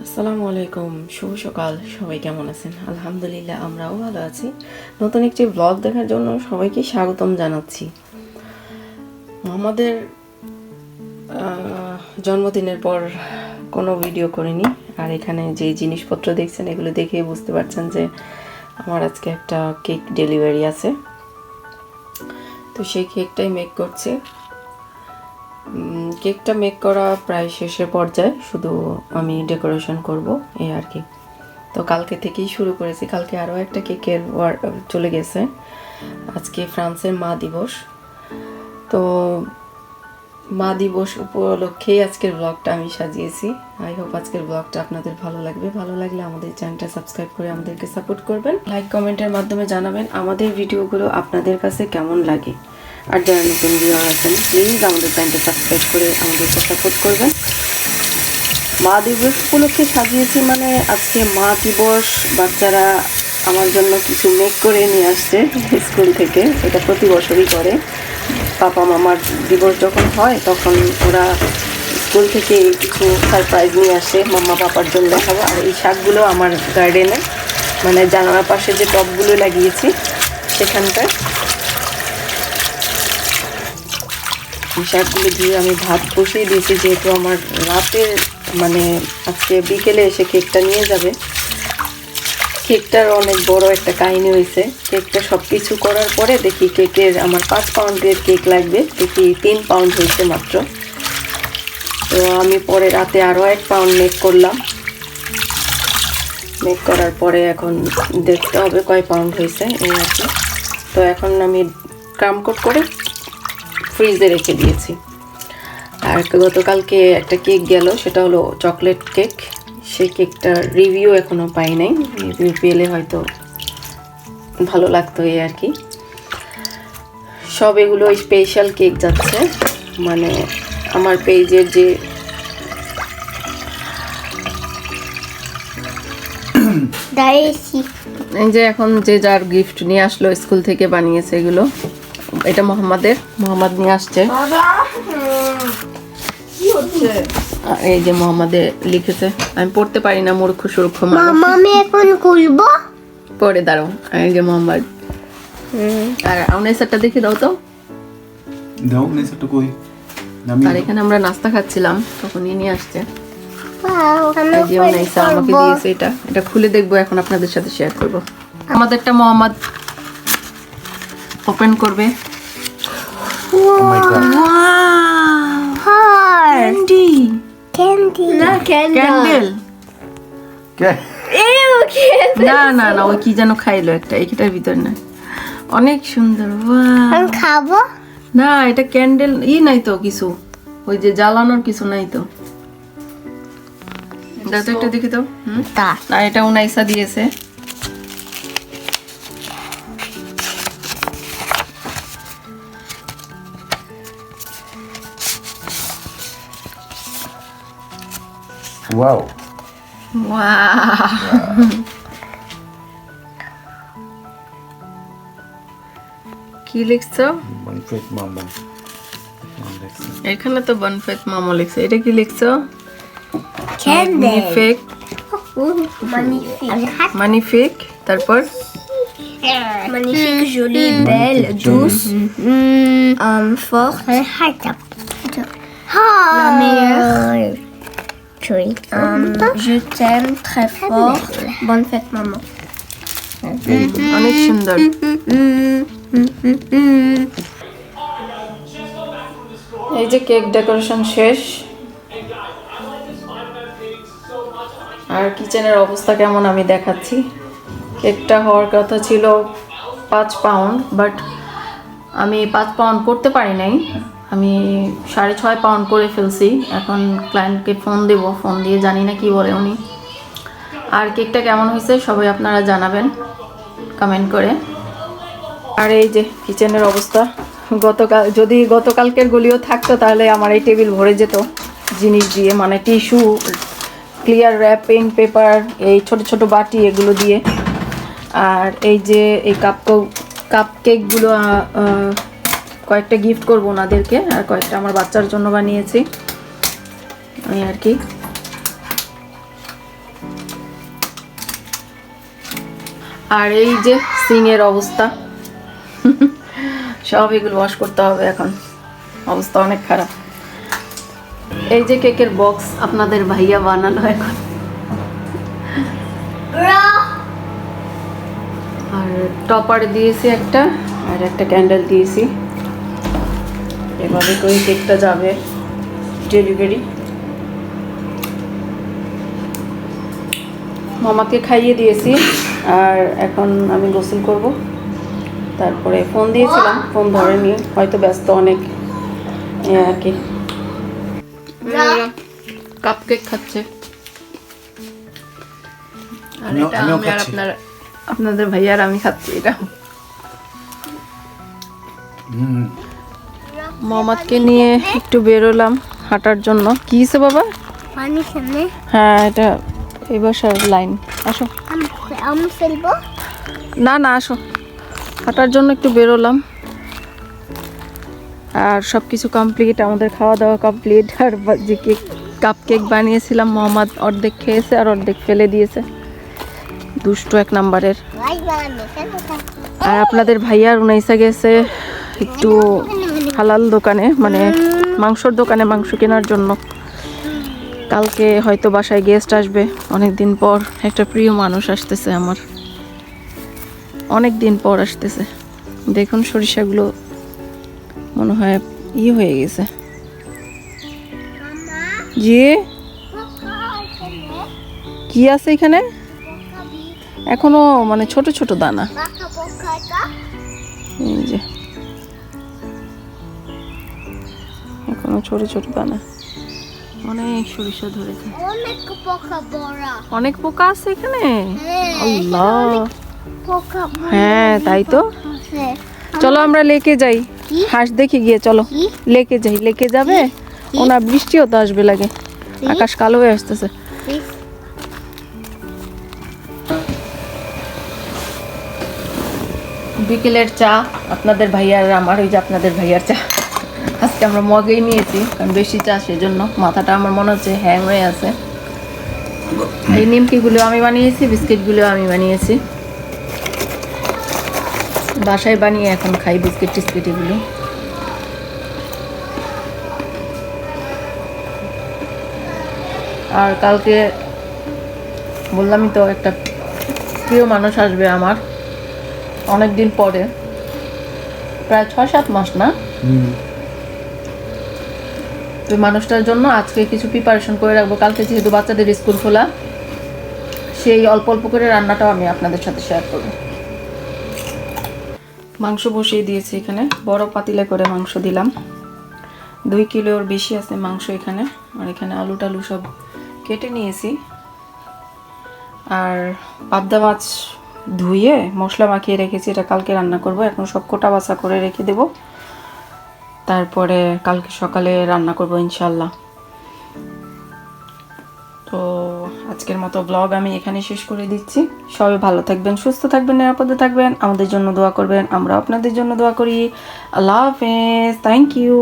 আসসালামু আলাইকুম, শুভ সকাল। সবাই কেমন আছেন? আলহামদুলিল্লাহ, আমরাও ভালো আছি। নতুন একটি ব্লগ দেখার জন্য সবাইকে স্বাগতম জানাচ্ছি। আমাদের জন্মদিনের পর কোনো ভিডিও করিনি, আর এখানে যে জিনিসপত্র দেখছেন এগুলো দেখে বুঝতে পারছেন যে আমার আজকে একটা কেক ডেলিভারি আছে। তো সেই কেকটাই মেক করছে। কেকটা মেক করা প্রায় শেষের পর্যায়ে, শুধু আমি ডেকোরেশন করব এই আর কি। তো কালকে থেকেই শুরু করেছি। কালকে আরও একটা কেকের চলে গেছে। আজকে ফ্রান্সের মা দিবস, তো মা দিবস উপলক্ষেই আজকের ব্লগটা আমি সাজিয়েছি। আই হোপ আজকের ব্লগটা আপনাদের ভালো লাগবে। ভালো লাগলে আমাদের চ্যানেলটা সাবস্ক্রাইব করে আমাদেরকে সাপোর্ট করবেন। লাইক কমেন্টের মাধ্যমে জানাবেন আমাদের ভিডিওগুলো আপনাদের কাছে কেমন লাগে। আর যারা নতুন ভিউয়ার আছেন, প্লিজ আমাদের চ্যানেলটা সাবস্ক্রাইব করে আমাদেরকে সাপোর্ট করবেন। মা দিবস উপলক্ষে সাজিয়েছি, মানে আজকে মা দিবস। বাচ্চারা আমার জন্য কিছু মেক করে নিয়ে আসছে স্কুল থেকে। এটা প্রতি বছরই করে। পাপা মামার দিবস যখন হয় তখন ওরা স্কুল থেকে কিছু সারপ্রাইজ নিয়ে আসে মাম্মা পাপার জন্য। আর এই শাকগুলো আমার গার্ডেনে, মানে জানালার পাশে যে টবগুলো লাগিয়েছি সেখানটায় এই শাকগুলো দিয়ে আমি ভাত বসিয়ে দিয়েছি, যেহেতু আমার রাতে মানে আজকে বিকেলে এসে কেকটা নিয়ে যাবে। কেকটার অনেক বড় একটা কাহিনী হয়েছে। কেকটা সব কিছু করার পরে দেখি কেকের আমার 5 পাউন্ডের কেক লাগবে, দেখি 3 পাউন্ড হয়েছে মাত্র। তো আমি পরে রাতে আরও 1 পাউন্ড মেক করলাম। মেক করার পরে এখন দেখতে হবে কয় পাউন্ড হয়েছে এই আর কি। তো এখন আমি ক্রাম কোট করে ফ্রিজে রেখে দিয়েছি। আর গতকালকে একটা কেক গেল, সেটা হলো চকলেট কেক। সেই কেকটার রিভিউ এখনও পাই নাই। রিভিউ পেলে হয়তো ভালো লাগতো এই আর কি। সব এগুলো স্পেশাল কেক যাচ্ছে, মানে আমার পেজের যে এই যে এখন যে যার গিফট নিয়ে আসলো স্কুল থেকে বানিয়েছে এগুলো। এটা মোহাম্মদ নিয়ে আসছে। এই যে মোহাম্মদে লিখেছে, আমি পড়তে পারি না, মূর্খ সুরক্ষ। মামা আমি এখন খুলবো, পরে দাঁড়াও। এই যে মোহাম্মদ। আর আউনেসারটা দেখে দাও তো। দাও নেসারটা কই? আর এখানে আমরা নাস্তা খাচ্ছিলাম, তখনই নিয়ে আসছে। এই যে উনাইসা আমাকে দিয়েছে এটা। এটা খুলে দেখবো, এখন আপনাদের সাথে শেয়ার করব। আমাদেরটা মোহাম্মদ ওপেন করবে। ক্যান্ডি না ক্যান্ডেল না না না, ওই কি যেন খাইলো একটা, এইটার ভিতর না। অনেক সুন্দর। আমি খাবো না, এটা ক্যান্ডেল নাই তো কিছু, ওই যে জ্বালানোর কিছু নাই তো। দাও তো একটা দেখি তো। না, এটা উনাইসা দিয়েছে। ওয়াও কি লিখছো? বনফেট মামা। এখানে তো বনফেট মামা লিখছো। এটা কি লিখছো? ক্যান্ডেল মানিফিক। তারপর magnifique, jolie, belle, douce, forte, la meilleure. Je t'aime très fort. Bonne fête, maman. অনেক সুন্দর। এই যে কেক ডেকোরেশন শেষ। আর কিচেনের অবস্থা কেমন আমি দেখাচ্ছি। কেকটা হওয়ার কথা ছিল 5 পাউন্ড, বাট আমি 5 পাউন্ড করতে পারি নাই। আমি 6.5 পাউন্ড করে ফেলছি। এখন ক্লায়েন্টকে ফোন দেবো, ফোন দিয়ে জানি না কি বলে উনি। আর কেকটা কেমন হয়েছে সবাই আপনারা জানাবেন কমেন্ট করে। আর এই যে কিচেনের অবস্থা। যদি গতকালকের গুলিও থাকতো তাহলে আমার এই টেবিল ভরে যেত জিনিস দিয়ে, মানে টিস্যু, ক্লিয়ার র্যাপিং পেপার, এই ছোট ছোট বাটি, এগুলো দিয়ে। আর এই যে এই কাপ কেকগুলো কয়েকটা গিফট করবো ওনাদেরকে, আর কয়েকটা আমার বাচ্চার জন্য বানিয়েছি এই আর কি। আর এই যে সিংয়ের অবস্থা, সব এগুলো ওয়াশ করতে হবে এখন, অবস্থা অনেক খারাপ। এই যে কেকের বক্স আপনাদের ভাইয়া বানালো এখন, আর টপার দিয়েছি একটা, আর একটা ক্যান্ডেল দিয়েছি। এভাবে করে কেকটা যাবে ডেলিভারি। মামাকে খাইয়ে দিয়েছি, আর এখন আমি গোসল করব। তারপরে ফোন দিয়েছিলাম, ফোন ধরেনি, হয়তো ব্যস্ত অনেক, আর কি। কাপ কেক খাচ্ছে, আর এটা আমিও আমি আর খাচ্ছি। আপনাদের ভাইয়া আর আমি খাচ্ছি এটা। মোহাম্মদকে নিয়ে একটু বেরোলাম হাঁটার জন্য। কি হয়েছে বাবা? পানি সামনে হ্যাঁ, এটা এই বাসার লাইন। আসো। আমি ফেলবো। না না, আসো। হাঁটার জন্য একটু বেরোলাম, আর সব কিছু কমপ্লিট, আমাদের খাওয়া দাওয়া কমপ্লিট। আর যে কেক কাপ কেক বানিয়েছিলাম, মোহাম্মদ অর্ধেক খেয়েছে আর অর্ধেক ফেলে দিয়েছে, দুষ্টু এক নাম্বারের। আর আপনাদের ভাইয়ার উনাইসা গেছে একটু হালাল দোকানে, মানে মাংসর দোকানে মাংস কেনার জন্য। কালকে হয়তো বাসায় গেস্ট আসবে, অনেক দিন পর একটা প্রিয় মানুষ আসতেছে আমার, অনেক দিন পর আসতেছে। দেখুন সরিষাগুলো মনে হয় হয়ে গেছে। জি, কি আছে এখানে? এখনো মানে ছোট ছোট দানা, এই যে এখনো ছোট ছোট দানা, অনেক সরিষা ধরেছে। অনেক পোকা বড়। অনেক পোকা আছে এখানে, হ্যাঁ, আল্লাহ। পোকা হ্যাঁ তাই তো। আছে। চলো আমরা লেকে যাই, হাঁস দেখি গিয়ে। চলো কি? লেকে যাই। লেকে যাবে? ওনা বৃষ্টিও তো আসবে লাগে, আকাশ কালো হয়ে আসতেছে। বিকেলের চা আপনাদের ভাইয়ার আমার, ওই যে আপনাদের ভাইয়ার চা আজকে আমরা মগেই নিয়েছি, কারণ বেশি চা, সেজন্য মাথাটা আমার মনে হচ্ছে হ্যাং হয়ে আছে। এই নিমকিগুলো আমি বানিয়েছি, বিস্কিটগুলো আমি বানিয়েছি, বাসায় বানিয়ে এখন খাই বিস্কিট টিস্কিট এগুলো। আর কালকে বললামই তো, একটা প্রিয় মানুষ আসবে আমার অনেক দিন পরে, প্রায় 6-7 মাস না। তো মানুষটার জন্য আজকে কিছু প্রিপারেশন করে রাখবো। কালকে যেহেতু বাচ্চাদের স্কুল খোলা, সেই অল্প অল্প করে রান্নাটাও আমি আপনাদের সাথে শেয়ার করব। মাংস বসিয়ে দিয়েছি এখানে, বড় পাতিলে করে মাংস দিলাম, 2 কিলোর বেশি আছে মাংস এখানে। আর এখানে আলু টালু সব কেটে নিয়েছি। আর পাবদা মাছ ধুয়ে মশলা মাখিয়ে রেখেছি, এটা কালকে রান্না করব। এখন সব কোটা বাছা করে রেখে দেব, তারপরে কালকে সকালে রান্না করব ইনশাল্লাহ। তো আজকের মতো ব্লগ আমি এখানে শেষ করে দিচ্ছি। সবাই ভালো থাকবেন, সুস্থ থাকবেন, নিরাপদে থাকবেন, আমাদের জন্য দোয়া করবেন, আমরা আপনাদের জন্য দোয়া করি। আল্লাহ হাফেজ, থ্যাংক ইউ।